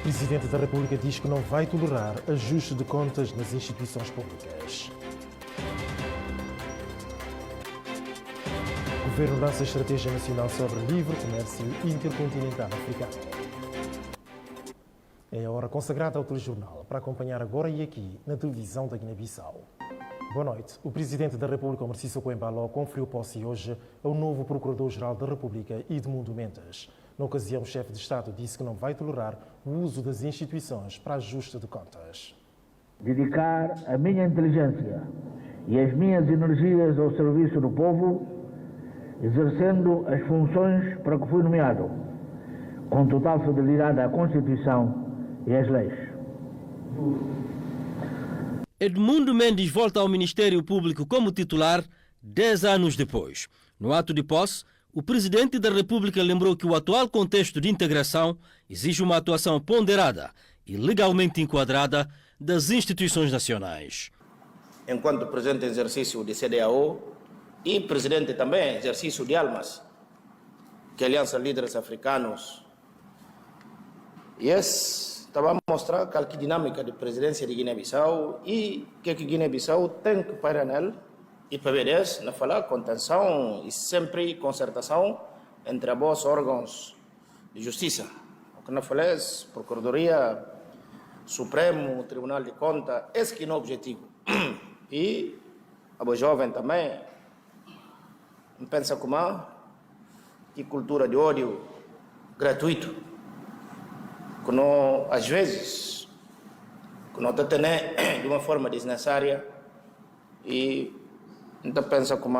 Presidente da República diz que não vai tolerar ajuste de contas nas instituições públicas. O Governo lança a Estratégia Nacional sobre Livre Comércio Intercontinental Africano. É a hora consagrada ao telejornal para acompanhar agora e aqui na televisão da Guiné-Bissau. Boa noite. O Presidente da República, Marci Soco-Embaló, conferiu posse hoje ao novo Procurador-Geral da República, Edmundo Mendes. Na ocasião, o chefe de Estado disse que não vai tolerar o uso das instituições para ajuste de contas. Dedicar a minha inteligência e as minhas energias ao serviço do povo, exercendo as funções para que fui nomeado, com total fidelidade à Constituição e às leis. Edmundo Mendes volta ao Ministério Público como titular 10 anos depois. No ato de posse, o Presidente da República lembrou que o atual contexto de integração exige uma atuação ponderada e legalmente enquadrada das instituições nacionais. Enquanto Presidente em exercício de CDAO e Presidente também em exercício de ALMAS, que é a Aliança Líderes Africanos, e estava a mostrar qual que dinâmica de presidência de Guiné-Bissau e que Guiné-Bissau tem que parar nela e para ver isso, na falar contenção e sempre concertação entre os órgãos de justiça. O que na falei, Procuradoria Supremo, Tribunal de Contas, esse que é o objetivo. E a jovem também não pensa como que cultura de ódio gratuito, que não, às vezes, que não está tendo de uma forma desnecessária e não pensa como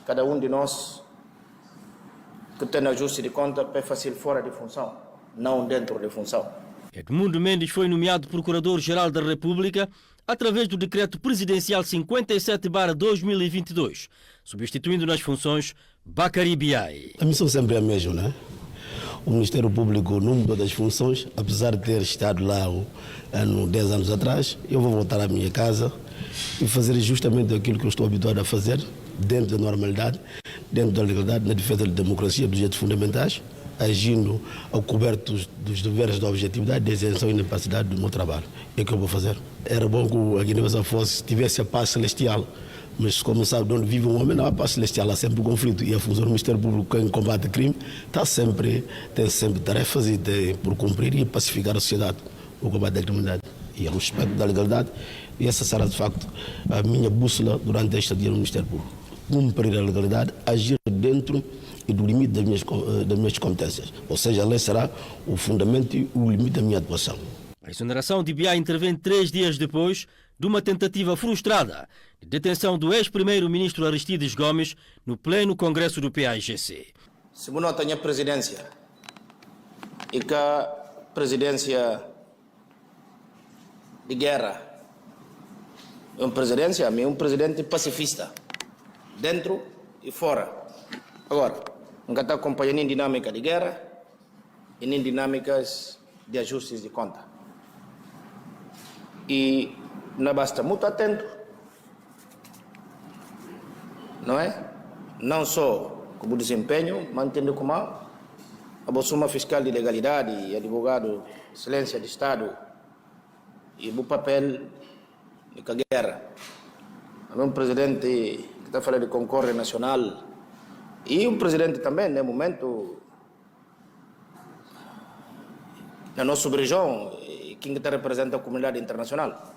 cada um de nós que tem ajuste de conta é fácil fora de função, não dentro de função. Edmundo Mendes foi nomeado Procurador-Geral da República através do Decreto Presidencial 57/2022, substituindo nas funções Bakari Biaye. A missão sempre é a mesma, né? O Ministério Público não mudou das funções, apesar de ter estado lá 10 anos atrás. Eu vou voltar à minha casa e fazer justamente aquilo que eu estou habituado a fazer, dentro da normalidade, dentro da legalidade, na defesa da democracia e dos direitos fundamentais, agindo ao coberto dos deveres da objetividade, da isenção e da capacidade do meu trabalho. É o que eu vou fazer. Era bom que a Guiné-Bissau tivesse a paz celestial, mas como sabe, onde vive um homem, não há paz celestial, há sempre conflito. E a função do Ministério Público em combate ao crime tem sempre tarefas por cumprir e pacificar a sociedade, o combate à criminalidade e o respeito da legalidade. E essa será, de facto, a minha bússola durante este dia no Ministério Público. Cumprir a legalidade, agir dentro e do limite das minhas competências. Ou seja, a lei será o fundamento e o limite da minha atuação. A exoneração de Biaye intervém 3 dias depois de uma tentativa frustrada de detenção do ex-primeiro-ministro Aristides Gomes no pleno Congresso do PAIGC. Segundo a minha presidência, e que a presidência de guerra é uma presidência, é um presidente pacifista, dentro e fora. Agora, nunca está acompanhando em dinâmica de guerra e nem dinâmicas de ajustes de conta. E não basta muito atento, não é? Não só como desempenho, mantendo como a suma fiscal de legalidade e advogado de excelência de Estado e o papel de guerra. É um presidente que está falando de concórdia nacional e um presidente também, no momento, na nossa região, quem está representa a comunidade internacional.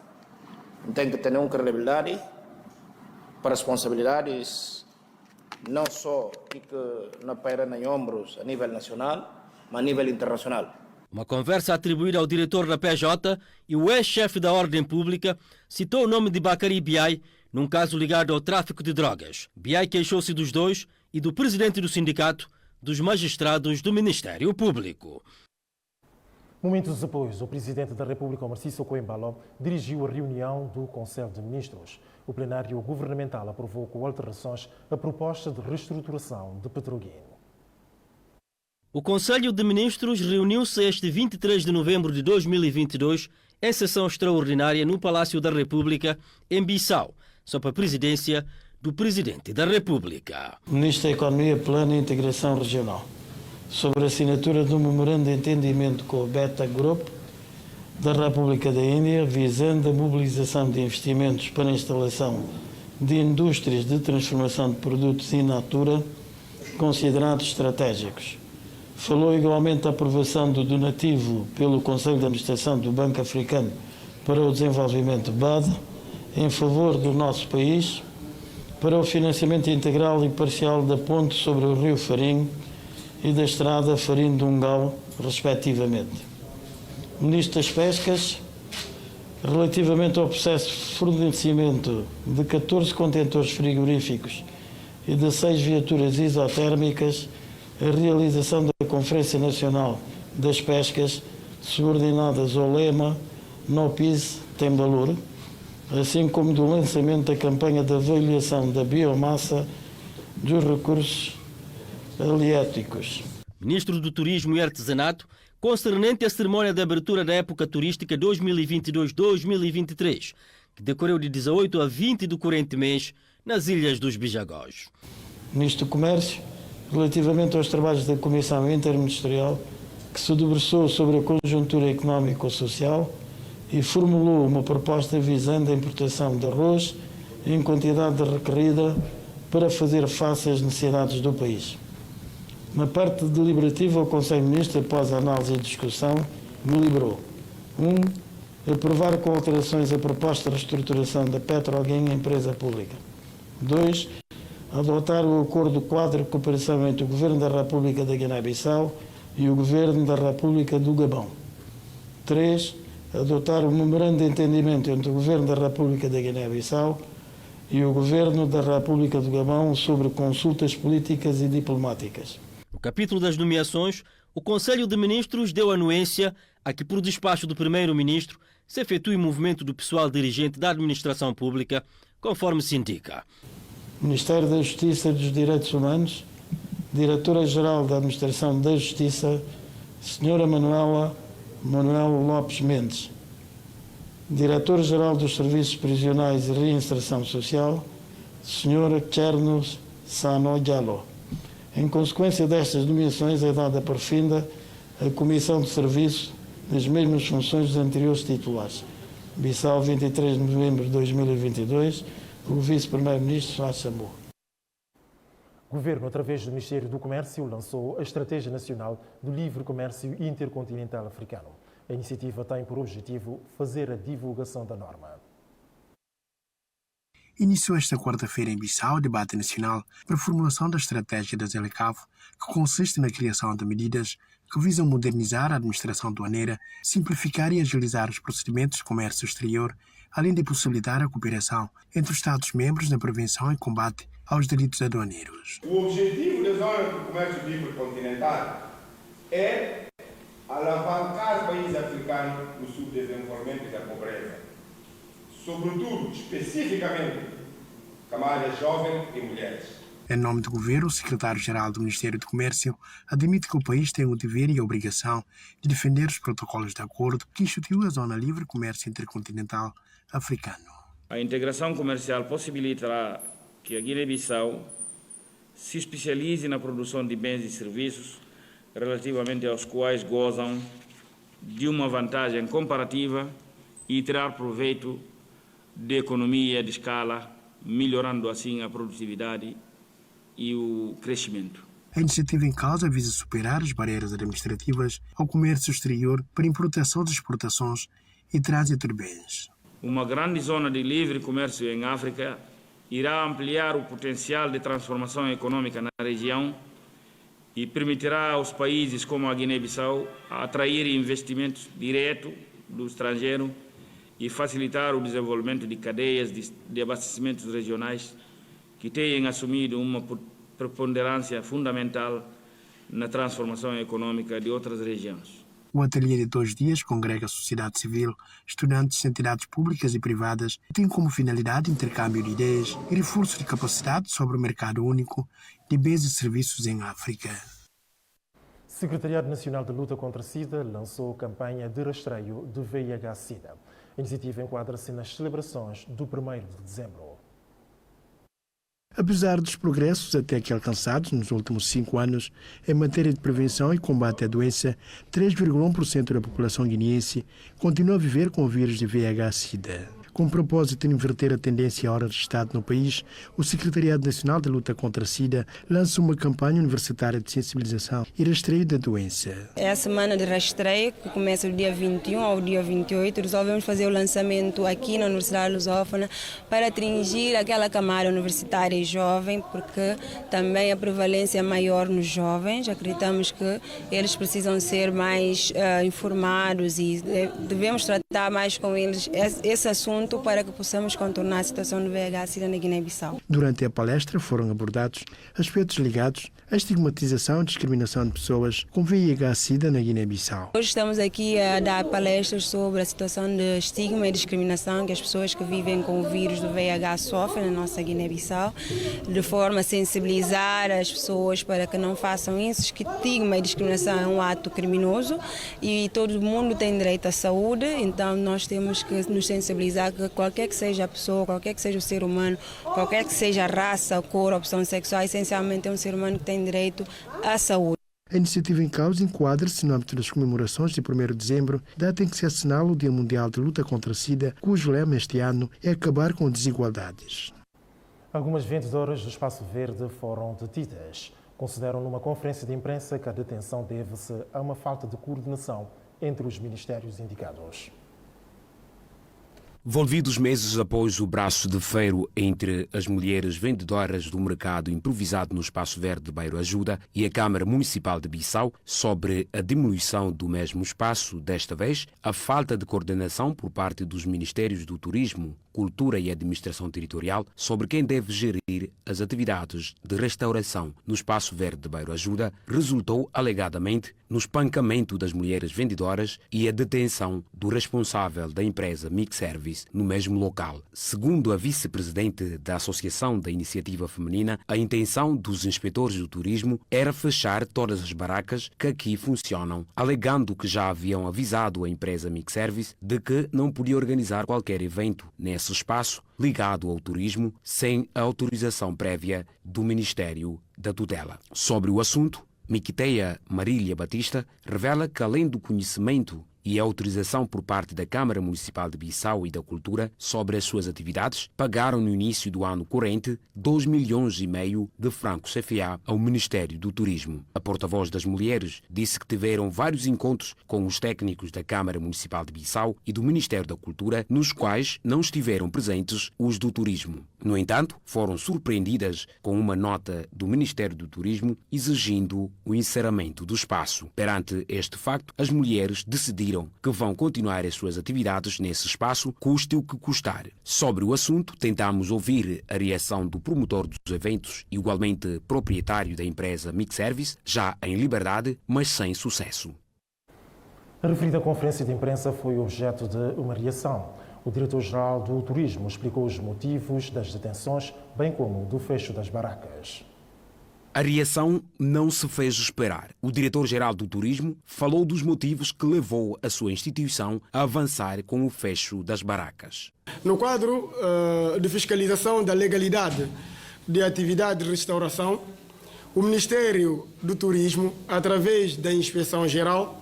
Tem que ter uma credibilidade para responsabilidades, não só que não paira em ombros a nível nacional, mas a nível internacional. Uma conversa atribuída ao diretor da PJ e o ex-chefe da Ordem Pública citou o nome de Bakari Biaye num caso ligado ao tráfico de drogas. Biaye queixou-se dos dois e do presidente do sindicato dos magistrados do Ministério Público. Momentos depois, o Presidente da República, Marci Soco-Embaló, dirigiu a reunião do Conselho de Ministros. O plenário governamental aprovou com alterações a proposta de reestruturação de Petroguino. O Conselho de Ministros reuniu-se este 23 de novembro de 2022 em sessão extraordinária no Palácio da República, em Bissau, sob a presidência do Presidente da República. Ministro da Economia, Plano e Integração Regional, sobre a assinatura do memorando de entendimento com o Beta Group da República da Índia, visando a mobilização de investimentos para a instalação de indústrias de transformação de produtos in natura considerados estratégicos. Falou igualmente da aprovação do donativo pelo Conselho de Administração do Banco Africano para o Desenvolvimento BAD, em favor do nosso país, para o financiamento integral e parcial da ponte sobre o rio Farim e da estrada Farim-Dungal, respectivamente. Ministro das Pescas, relativamente ao processo de fornecimento de 14 contentores frigoríficos e de 6 viaturas isotérmicas, a realização da Conferência Nacional das Pescas, subordinadas ao lema No Pis Tem Valor, assim como do lançamento da campanha de avaliação da biomassa dos recursos halieuticos. Ministro do Turismo e Artesanato, concernente à cerimónia de abertura da época turística 2022-2023, que decorreu de 18 a 20 do corrente mês nas Ilhas dos Bijagós. Ministro do Comércio, relativamente aos trabalhos da Comissão Interministerial, que se debruçou sobre a conjuntura económico-social e formulou uma proposta visando a importação de arroz em quantidade requerida para fazer face às necessidades do país. Na parte deliberativa, o Conselho de Ministros, após a análise e discussão, deliberou: 1. Aprovar com alterações a proposta de reestruturação da Petroguem em empresa pública. 2. Adotar o acordo quadro de cooperação entre o Governo da República da Guiné-Bissau e o Governo da República do Gabão. 3. Adotar o memorando de entendimento entre o Governo da República da Guiné-Bissau e o Governo da República do Gabão sobre consultas políticas e diplomáticas. No capítulo das nomeações, o Conselho de Ministros deu anuência a que, por despacho do Primeiro-Ministro, se efetue o movimento do pessoal dirigente da administração pública, conforme se indica. Ministério da Justiça e dos Direitos Humanos, Diretora-Geral da Administração da Justiça, Sra. Manuel Lopes Mendes, Diretor-Geral dos Serviços Prisionais e Reinserção Social, Sr. Chernos Sano Diallo. Em consequência destas nomeações, é dada por finda a Comissão de Serviço das mesmas funções dos anteriores titulares. Bissau, 23 de novembro de 2022, o Vice-Primeiro-Ministro Sachambou. O Governo, através do Ministério do Comércio, lançou a Estratégia Nacional do Livre Comércio Intercontinental Africano. A iniciativa tem por objetivo fazer a divulgação da norma. Iniciou esta quarta-feira em Bissau o debate nacional para a formulação da estratégia da ZLCAV, que consiste na criação de medidas que visam modernizar a administração aduaneira, simplificar e agilizar os procedimentos de comércio exterior, além de possibilitar a cooperação entre os Estados-membros na prevenção e combate aos delitos aduaneiros. O objetivo da Zona de Comércio Livre Continental é alavancar países africanos no subdesenvolvimento e da pobreza, sobretudo, especificamente, camadas jovens e mulheres. Em nome do governo, o secretário-geral do Ministério do Comércio admite que o país tem o dever e a obrigação de defender os protocolos de acordo que instituiu a Zona Livre Comércio Intercontinental Africano. A integração comercial possibilitará que a Guiné-Bissau se especialize na produção de bens e serviços relativamente aos quais gozam de uma vantagem comparativa e tirar proveito de economia de escala, melhorando assim a produtividade e o crescimento. A iniciativa em causa visa superar as barreiras administrativas ao comércio exterior para importação de exportações e trânsito de bens. Uma grande zona de livre comércio em África irá ampliar o potencial de transformação econômica na região e permitirá aos países como a Guiné-Bissau atrair investimentos diretos do estrangeiro e facilitar o desenvolvimento de cadeias de abastecimentos regionais que têm assumido uma preponderância fundamental na transformação econômica de outras regiões. O ateliê de 2 dias congrega a sociedade civil, estudantes, entidades públicas e privadas e tem como finalidade intercâmbio de ideias e reforço de capacidade sobre o mercado único de bens e serviços em África. O Secretariado Nacional de Luta contra a SIDA lançou a campanha de rastreio do VIH-Sida. A iniciativa enquadra-se nas celebrações do 1º de dezembro. Apesar dos progressos até aqui alcançados nos últimos 5 anos em matéria de prevenção e combate à doença, 3,1% da população guineense continua a viver com o vírus de VIH-Sida. Com o propósito de inverter a tendência à hora de Estado no país, o Secretariado Nacional de Luta contra a SIDA lança uma campanha universitária de sensibilização e rastreio da doença. É a semana de rastreio, que começa do dia 21 ao dia 28. Resolvemos fazer o lançamento aqui na Universidade Lusófona para atingir aquela camada universitária e jovem, porque também a prevalência é maior nos jovens. Acreditamos que eles precisam ser mais informados e devemos tratar mais com eles esse assunto para que possamos contornar a situação do VIH-Sida na Guiné-Bissau. Durante a palestra foram abordados aspectos ligados à estigmatização e discriminação de pessoas com VIH-Sida na Guiné-Bissau. Hoje estamos aqui a dar palestras sobre a situação de estigma e discriminação que as pessoas que vivem com o vírus do VIH sofrem na nossa Guiné-Bissau, de forma a sensibilizar as pessoas para que não façam isso, que estigma e discriminação é um ato criminoso e todo mundo tem direito à saúde, então nós temos que nos sensibilizar que qualquer que seja a pessoa, qualquer que seja o ser humano, qualquer que seja a raça, cor, opção sexual, essencialmente é um ser humano que tem direito à saúde. A iniciativa em causa enquadra-se no âmbito das comemorações de 1º de dezembro, data em que se assinala o Dia Mundial de Luta contra a SIDA, cujo lema este ano é acabar com desigualdades. Algumas vendedoras do Espaço Verde foram detidas. Consideram numa conferência de imprensa que a detenção deve-se a uma falta de coordenação entre os ministérios indicados. Volvidos meses após o braço de ferro entre as mulheres vendedoras do mercado improvisado no Espaço Verde de Bairro Ajuda e a Câmara Municipal de Bissau sobre a demolição do mesmo espaço, desta vez, a falta de coordenação por parte dos Ministérios do Turismo, Cultura e Administração Territorial sobre quem deve gerir as atividades de restauração no Espaço Verde de Bairro Ajuda resultou, alegadamente, no espancamento das mulheres vendedoras e a detenção do responsável da empresa Mix Service no mesmo local. Segundo a vice-presidente da Associação da Iniciativa Feminina, a intenção dos inspetores do turismo era fechar todas as barracas que aqui funcionam, alegando que já haviam avisado a empresa Mix Service de que não podia organizar qualquer evento nesse espaço ligado ao turismo sem a autorização prévia do Ministério da Tutela. Sobre o assunto, Miquiteia Marília Batista revela que, além do conhecimento e a autorização por parte da Câmara Municipal de Bissau e da Cultura sobre as suas atividades, pagaram no início do ano corrente 2,5 milhões de francos CFA ao Ministério do Turismo. A porta-voz das mulheres disse que tiveram vários encontros com os técnicos da Câmara Municipal de Bissau e do Ministério da Cultura, nos quais não estiveram presentes os do Turismo. No entanto, foram surpreendidas com uma nota do Ministério do Turismo exigindo o encerramento do espaço. Perante este facto, as mulheres decidiram que vão continuar as suas atividades nesse espaço, custe o que custar. Sobre o assunto, tentamos ouvir a reação do promotor dos eventos, igualmente proprietário da empresa Mix Service, já em liberdade, mas sem sucesso. A referida conferência de imprensa foi objeto de uma reação. O diretor-geral do Turismo explicou os motivos das detenções, bem como do fecho das barracas. A reação não se fez esperar. O diretor-geral do Turismo falou dos motivos que levou a sua instituição a avançar com o fecho das barracas. No quadro de fiscalização da legalidade de atividade de restauração, o Ministério do Turismo, através da Inspeção Geral,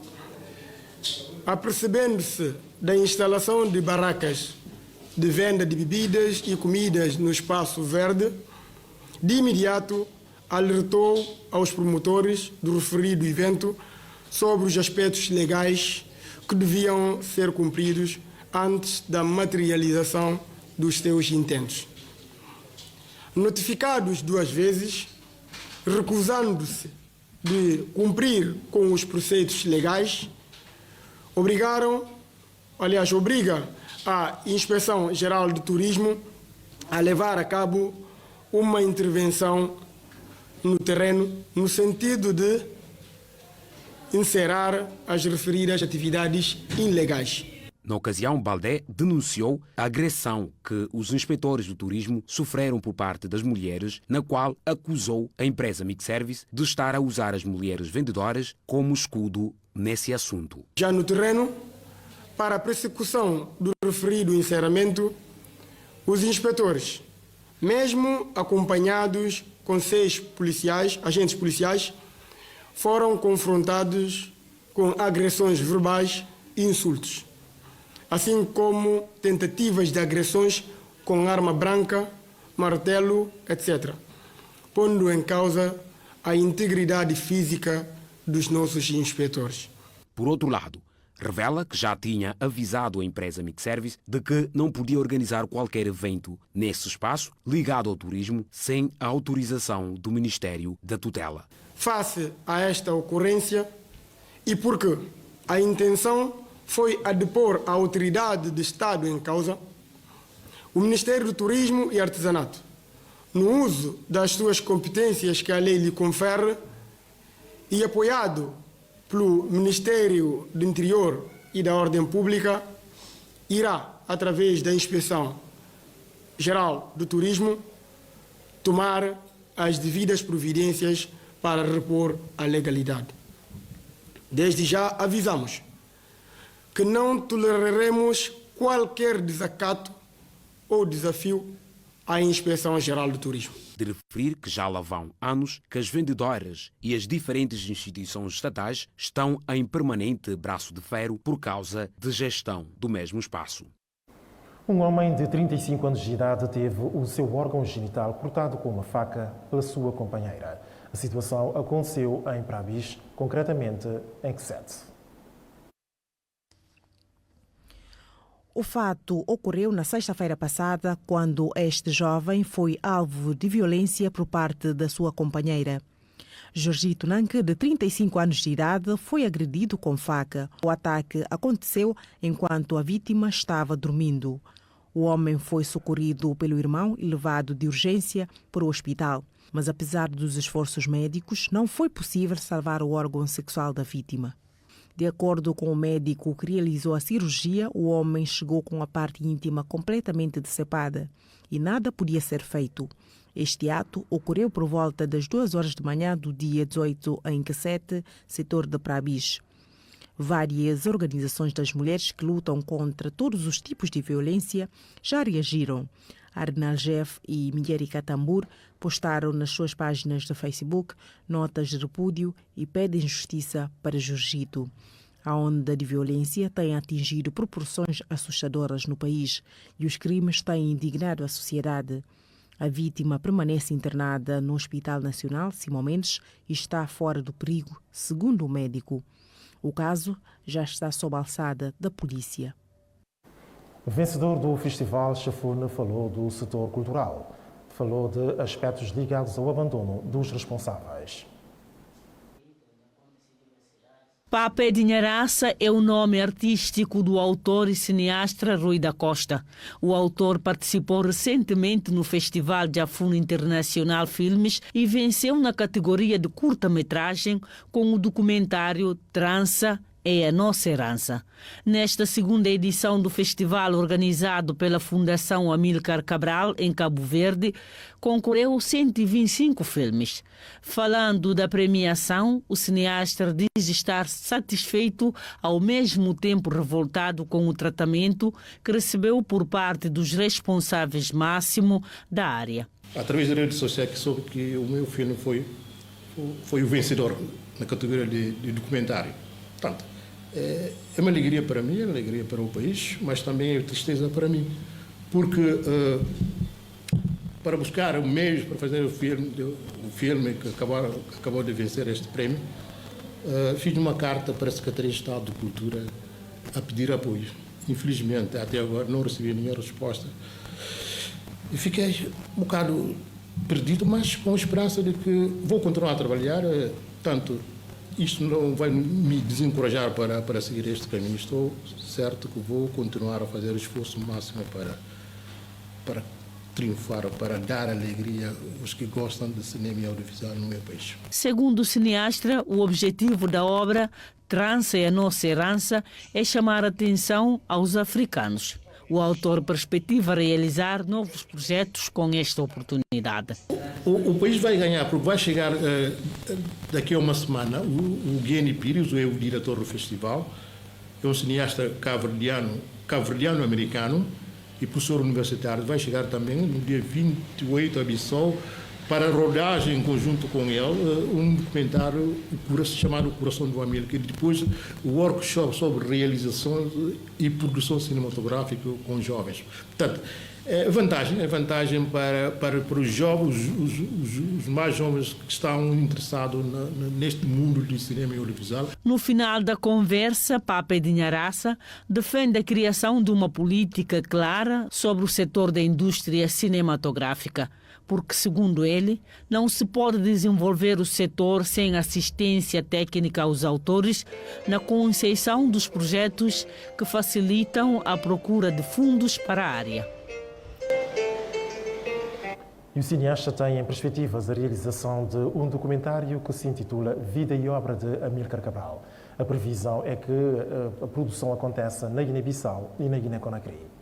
apercebendo-se da instalação de barracas de venda de bebidas e comidas no Espaço Verde, de imediato alertou aos promotores do referido evento sobre os aspectos legais que deviam ser cumpridos antes da materialização dos seus intentos. Notificados 2 vezes, recusando-se de cumprir com os preceitos legais, obriga a Inspeção Geral de Turismo a levar a cabo uma intervenção no terreno no sentido de encerrar as referidas atividades ilegais. Na ocasião, Baldé denunciou a agressão que os inspetores do turismo sofreram por parte das mulheres, na qual acusou a empresa Mix Service de estar a usar as mulheres vendedoras como escudo nesse assunto. Já no terreno, para a persecução do referido encerramento, os inspetores mesmo acompanhados com 6 agentes policiais, foram confrontados com agressões verbais e insultos, assim como tentativas de agressões com arma branca, martelo, etc., pondo em causa a integridade física dos nossos inspetores. Por outro lado, revela que já tinha avisado a empresa Mixservice de que não podia organizar qualquer evento nesse espaço ligado ao turismo sem a autorização do Ministério da Tutela. Face a esta ocorrência, e porque a intenção foi a depor a autoridade de Estado em causa, o Ministério do Turismo e Artesanato, no uso das suas competências que a lei lhe confere e apoiado pelo Ministério do Interior e da Ordem Pública, irá, através da Inspeção Geral do Turismo, tomar as devidas providências para repor a legalidade. Desde já avisamos que não toleraremos qualquer desacato ou desafio à Inspeção Geral do Turismo. De referir que já lá vão anos que as vendedoras e as diferentes instituições estatais estão em permanente braço de ferro por causa de gestão do mesmo espaço. Um homem de 35 anos de idade teve o seu órgão genital cortado com uma faca pela sua companheira. A situação aconteceu em Prabis, concretamente em Qusete. O fato ocorreu na sexta-feira passada, quando este jovem foi alvo de violência por parte da sua companheira. Jorgito Nanque, de 35 anos de idade, foi agredido com faca. O ataque aconteceu enquanto a vítima estava dormindo. O homem foi socorrido pelo irmão e levado de urgência para o hospital. Mas, apesar dos esforços médicos, não foi possível salvar o órgão sexual da vítima. De acordo com o médico que realizou a cirurgia, o homem chegou com a parte íntima completamente decepada e nada podia ser feito. Este ato ocorreu por volta das 2 horas de manhã do dia 18 em Qusete, setor de Prabis. Várias organizações das mulheres que lutam contra todos os tipos de violência já reagiram. Arnaljef e Miguel Catambur postaram nas suas páginas de Facebook notas de repúdio e pedem justiça para Jorgito. A onda de violência tem atingido proporções assustadoras no país e os crimes têm indignado a sociedade. A vítima permanece internada no Hospital Nacional Simão Mendes e está fora do perigo, segundo o médico. O caso já está sob a alçada da polícia. O vencedor do Festival Chafurna falou do setor cultural. Falou de aspectos ligados ao abandono dos responsáveis. Papé Dinheiraça é o nome artístico do autor e cineasta Rui da Costa. O autor participou recentemente no Festival Jafuna Internacional Filmes e venceu na categoria de curta-metragem com o documentário Trança é a Nossa Herança. Nesta segunda edição do festival, organizado pela Fundação Amílcar Cabral, em Cabo Verde, concorreu 125 filmes. Falando da premiação, o cineasta diz estar satisfeito, ao mesmo tempo revoltado com o tratamento que recebeu por parte dos responsáveis máximo da área. Através das redes sociais que soube que o meu filme foi o vencedor na categoria de documentário. Portanto, é uma alegria para mim, é uma alegria para o país, mas também é tristeza para mim, porque para buscar meios para fazer o filme que acabou de vencer este prémio, fiz uma carta para a Secretaria de Estado de Cultura a pedir apoio. Infelizmente, até agora não recebi nenhuma resposta. E fiquei um bocado perdido, mas com a esperança de que vou continuar a trabalhar, tanto isto não vai me desencorajar para seguir este caminho. Estou certo que vou continuar a fazer o esforço máximo para triunfar, para dar alegria aos que gostam de cinema e audiovisual no meu país. Segundo o cineasta, o objetivo da obra Trança é a Nossa Herança é chamar a atenção aos africanos. O autor perspectiva realizar novos projetos com esta oportunidade. O país vai ganhar, porque vai chegar daqui a uma semana o Guilherme Pires, o diretor do festival, é um cineasta cabo-verdiano-americano, e professor universitário, vai chegar também no dia 28 a Bissau para rodagem em conjunto com ele um documentário chamado Coração do América, e depois o workshop sobre realização e produção cinematográfica com jovens. Portanto, é vantagem para os jovens, os mais jovens que estão interessados neste mundo do cinema e audiovisual. No final da conversa, Pape Dinharaça defende a criação de uma política clara sobre o setor da indústria cinematográfica, porque, segundo ele, não se pode desenvolver o setor sem assistência técnica aos autores na conceição dos projetos que facilitam a procura de fundos para a área. E o cineasta tem em perspectivas a realização de um documentário que se intitula Vida e Obra de Amílcar Cabral. A previsão é que a produção aconteça na Guiné-Bissau e na Guiné-Conakry.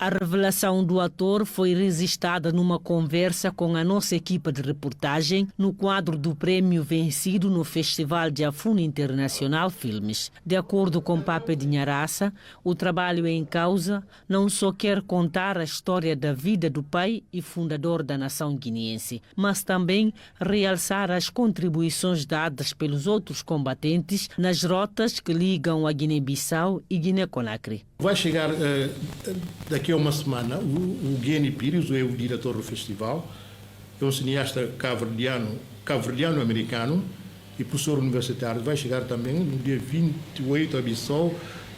A revelação do ator foi registrada numa conversa com a nossa equipa de reportagem no quadro do prémio vencido no Festival de Afune Internacional Filmes. De acordo com Pape Dinharaça, o trabalho em causa não só quer contar a história da vida do pai e fundador da nação guineense, mas também realçar as contribuições dadas pelos outros combatentes nas rotas que ligam a Guiné-Bissau e Guiné-Conakry. Vai chegar daqui a uma semana o Guilherme Pires, o diretor do festival, é um cineasta cabo-verdiano-americano e professor universitário. Vai chegar também no dia 28 a Bissau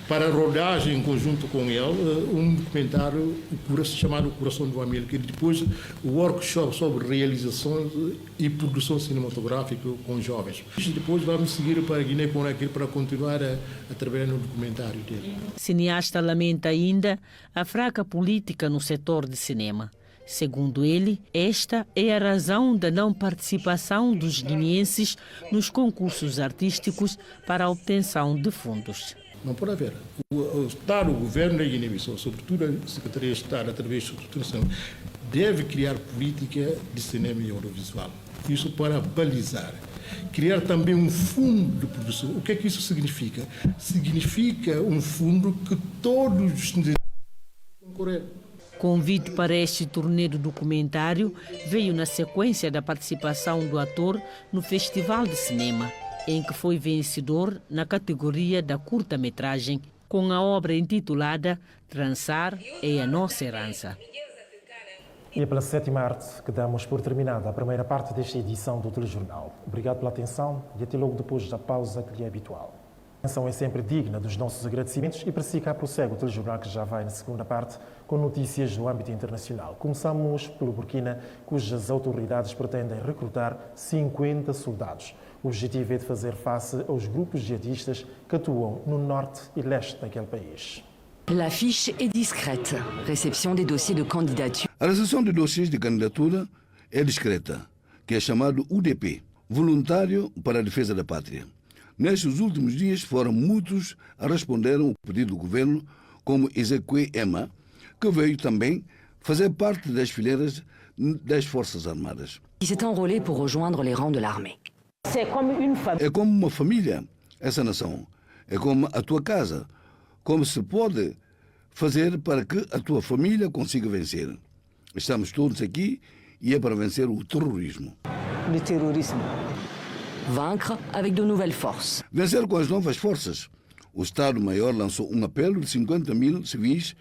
para rodagem em conjunto com ele um documentário chamado Coração do América, e depois o workshop sobre realização e produção cinematográfica com jovens. Depois vamos seguir para Guiné-Conakry para continuar a trabalhar no documentário dele. O cineasta lamenta ainda a fraca política no setor de cinema. Segundo ele, esta é a razão da não participação dos guineenses nos concursos artísticos para a obtenção de fundos. Não pode haver. O Estado, o governo da Guiné-Bissau, sobretudo a Secretaria de Estado, através da estruturação, deve criar política de cinema e audiovisual. Isso para balizar. Criar também um fundo de produção. O que é que isso significa? Significa um fundo que todos os concorrer. Convite para este torneio documentário veio na sequência da participação do ator no Festival de Cinema, em que foi vencedor na categoria da curta-metragem, com a obra intitulada Trançar é a Nossa Herança. E é pela 7ª arte que damos por terminada a primeira parte desta edição do Telejornal. Obrigado pela atenção e até logo depois da pausa que lhe é habitual. A atenção é sempre digna dos nossos agradecimentos e para si cá prossegue o Telejornal, que já vai na segunda parte com notícias no âmbito internacional. Começamos pelo Burkina, cujas autoridades pretendem recrutar 50 soldados. O objetivo é de fazer face aos grupos jihadistas que atuam no norte e leste daquele país. La fiche est discrète. Réception des dossiers de candidature. A recepção de dossiês de candidatura é discreta, que é chamado UDP, Voluntário para a Defesa da Pátria. Nestes últimos dias foram muitos a responder ao pedido do governo, como Ezequiel Ema, que veio também fazer parte das fileiras das Forças Armadas. Il s'est enrôlé pour rejoindre les rangs de l'armée. É como uma família, essa nação. É como a tua casa. Como se pode fazer para que a tua família consiga vencer? Estamos todos aqui e é para vencer o terrorismo. Le terrorisme. Vaincre avec de nouvelles forces. Vencer com as novas forças. O Estado-Maior lançou um apelo de 50.000 civis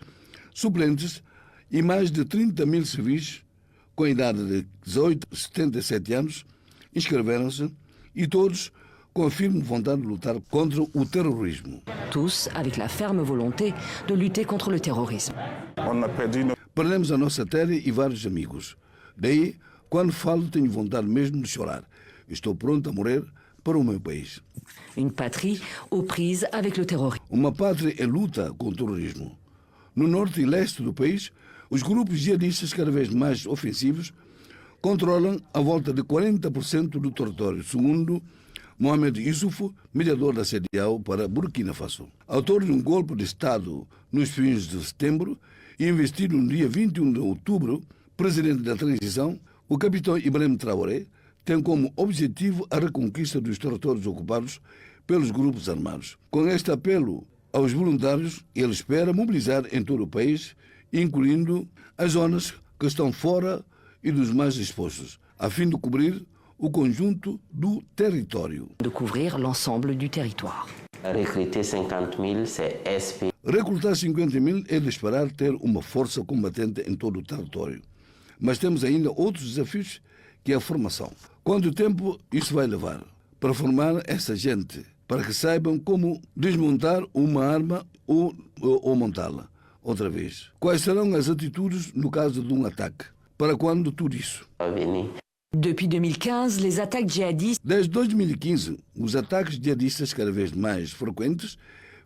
suplentes e mais de 30.000 civis com a idade de 18 a 77 anos inscreveram-se e todos com a firme vontade de lutar contra o terrorismo. Tous avec la ferme volonté de lutter contre le terrorisme. Perdemos a nossa terra e vários amigos. Daí, quando falo, tenho vontade mesmo de chorar. Estou pronto a morrer para o meu país. Une patrie aux prises avec le terrorisme. Uma pátria em luta com o terrorismo. No norte e leste do país, os grupos jihadistas cada vez mais ofensivos controlam a volta de 40% do território, segundo Mohamed Yusuf, mediador da CEDEAO para Burkina Faso. Autor de um golpe de Estado nos fins de setembro e investido no dia 21 de outubro, presidente da transição, o capitão Ibrahim Traoré tem como objetivo a reconquista dos territórios ocupados pelos grupos armados. Com este apelo aos voluntários, ele espera mobilizar em todo o país, incluindo as zonas que estão fora e dos mais expostos, a fim de cobrir o conjunto do território. De couvrir l'ensemble du territoire. Recruter 50.000, c'est SP. Recrutar 50.000 é de esperar ter uma força combatente em todo o território. Mas temos ainda outros desafios, que é a formação. Quanto tempo isso vai levar para formar essa gente, para que saibam como desmontar uma arma ou montá-la outra vez? Quais serão as atitudes no caso de um ataque? Para quando tudo isso? Depuis 2015, les attaques djihadistes... Desde 2015, os ataques jihadistas cada vez mais frequentes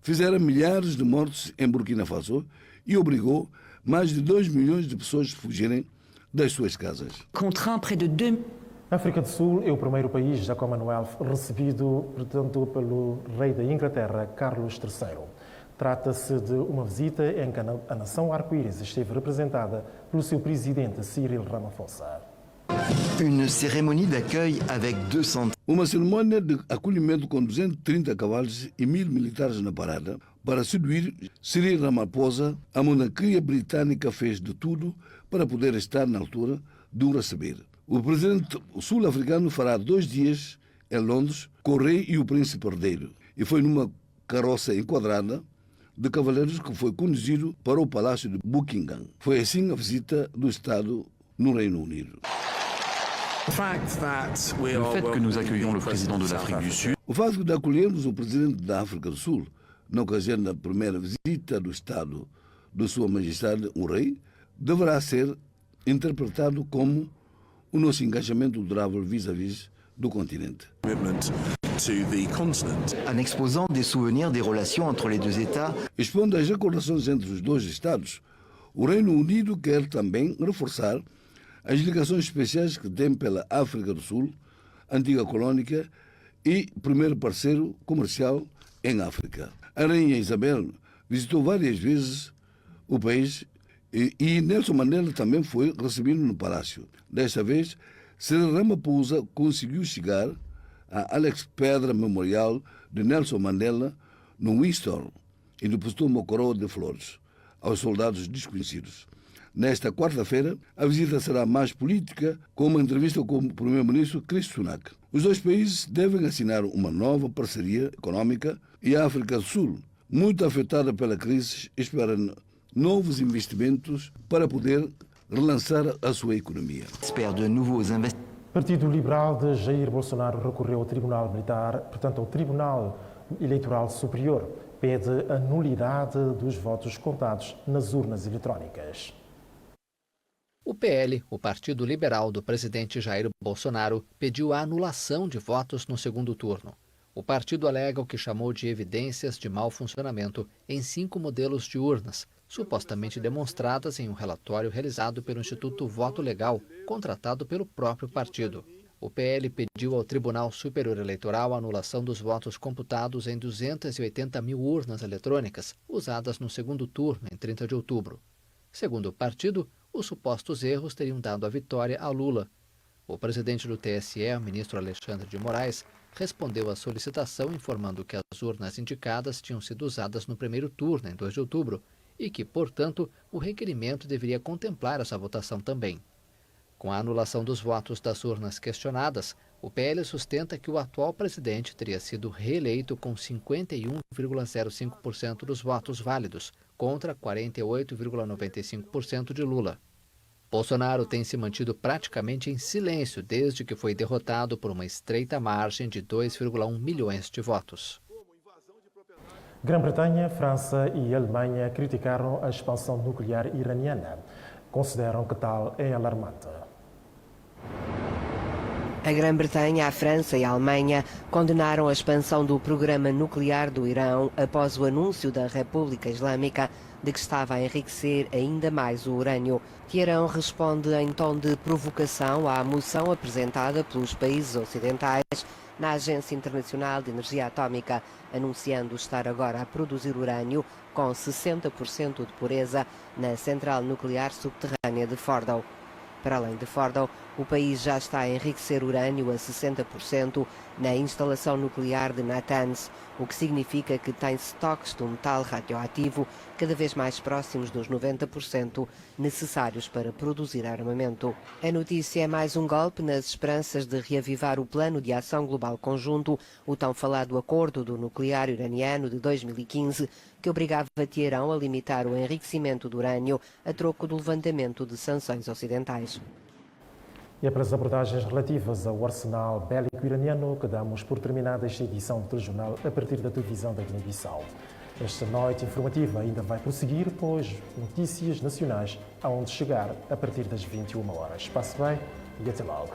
fizeram milhares de mortes em Burkina Faso e obrigou mais de 2 milhões de pessoas a fugirem das suas casas. Contraint près de 2... A África do Sul é o primeiro país da Commonwealth recebido, portanto, pelo rei da Inglaterra, Carlos III. Trata-se de uma visita em que a nação arco-íris esteve representada pelo seu presidente Cyril Ramaphosa. Une cérémonie d'accueil avec 200... Uma cerimônia de acolhimento com 230 cavalos e 1.000 militares na parada para seduzir Cyril Ramaphosa. A monarquia britânica fez de tudo para poder estar na altura de o receber. O presidente sul-africano fará 2 dias em Londres com o rei e o príncipe herdeiro. E foi numa carroça enquadrada de cavaleiros que foi conduzido para o Palácio de Buckingham. Foi assim a visita do Estado no Reino Unido. Le fait que nous accueillons le président de l'Afrique du Sud. O facto de acolhermos o presidente da África do Sul na ocasião da primeira visita do Estado de Sua Majestade o Rei deverá ser interpretado como o nosso engajamento durável vis-à-vis do continente. En exposant des souvenirs des relations entre les deux États. Expondo as recordações entre os dois Estados, o Reino Unido quer também reforçar as ligações especiais que tem pela África do Sul, antiga colônia e primeiro parceiro comercial em África. A Rainha Isabel visitou várias vezes o país e Nelson Mandela também foi recebido no palácio. Desta vez, Cyril Ramaphosa conseguiu chegar a Alex Pedra Memorial de Nelson Mandela no Windsor e depositou uma coroa de flores aos soldados desconhecidos. Nesta quarta-feira, a visita será mais política, com uma entrevista com o primeiro-ministro Chris Sunak. Os dois países devem assinar uma nova parceria econômica e a África do Sul, muito afetada pela crise, espera novos investimentos para poder relançar a sua economia. O Partido Liberal de Jair Bolsonaro recorreu ao Tribunal Militar, portanto ao Tribunal Eleitoral Superior, pede a nulidade dos votos contados nas urnas eletrónicas. O PL, o Partido Liberal do presidente Jair Bolsonaro, pediu a anulação de votos no segundo turno. O partido alega o que chamou de evidências de mau funcionamento em 5 modelos de urnas, supostamente demonstradas em um relatório realizado pelo Instituto Voto Legal, contratado pelo próprio partido. O PL pediu ao Tribunal Superior Eleitoral a anulação dos votos computados em 280 mil urnas eletrônicas usadas no segundo turno, em 30 de outubro. Segundo o partido, os supostos erros teriam dado a vitória a Lula. O presidente do TSE, o ministro Alexandre de Moraes, respondeu à solicitação informando que as urnas indicadas tinham sido usadas no primeiro turno, em 2 de outubro, e que, portanto, o requerimento deveria contemplar essa votação também. Com a anulação dos votos das urnas questionadas, o PL sustenta que o atual presidente teria sido reeleito com 51,05% dos votos válidos, contra 48,95% de Lula. Bolsonaro tem se mantido praticamente em silêncio desde que foi derrotado por uma estreita margem de 2,1 milhões de votos. Grã-Bretanha, França e Alemanha criticaram a expansão nuclear iraniana. Consideram que tal é alarmante. A Grã-Bretanha, a França e a Alemanha condenaram a expansão do programa nuclear do Irão após o anúncio da República Islâmica de que estava a enriquecer ainda mais o urânio. Teherão responde em tom de provocação à moção apresentada pelos países ocidentais na Agência Internacional de Energia Atómica, anunciando estar agora a produzir urânio com 60% de pureza na central nuclear subterrânea de Fordow. Para além de Fordow, O país já está a enriquecer urânio a 60% na instalação nuclear de Natanz, o que significa que tem estoques de um metal radioativo cada vez mais próximos dos 90% necessários para produzir armamento. A notícia é mais um golpe nas esperanças de reavivar o Plano de Ação Global Conjunto, o tão falado Acordo do Nuclear Iraniano de 2015, que obrigava Teherão a limitar o enriquecimento do urânio a troco do levantamento de sanções ocidentais. E é para as abordagens relativas ao arsenal bélico iraniano que damos por terminada esta edição do Telejornal a partir da televisão da Guiné-Bissau. Esta noite informativa ainda vai prosseguir, pois notícias nacionais aonde chegar a partir das 21 horas. Passe bem e até logo.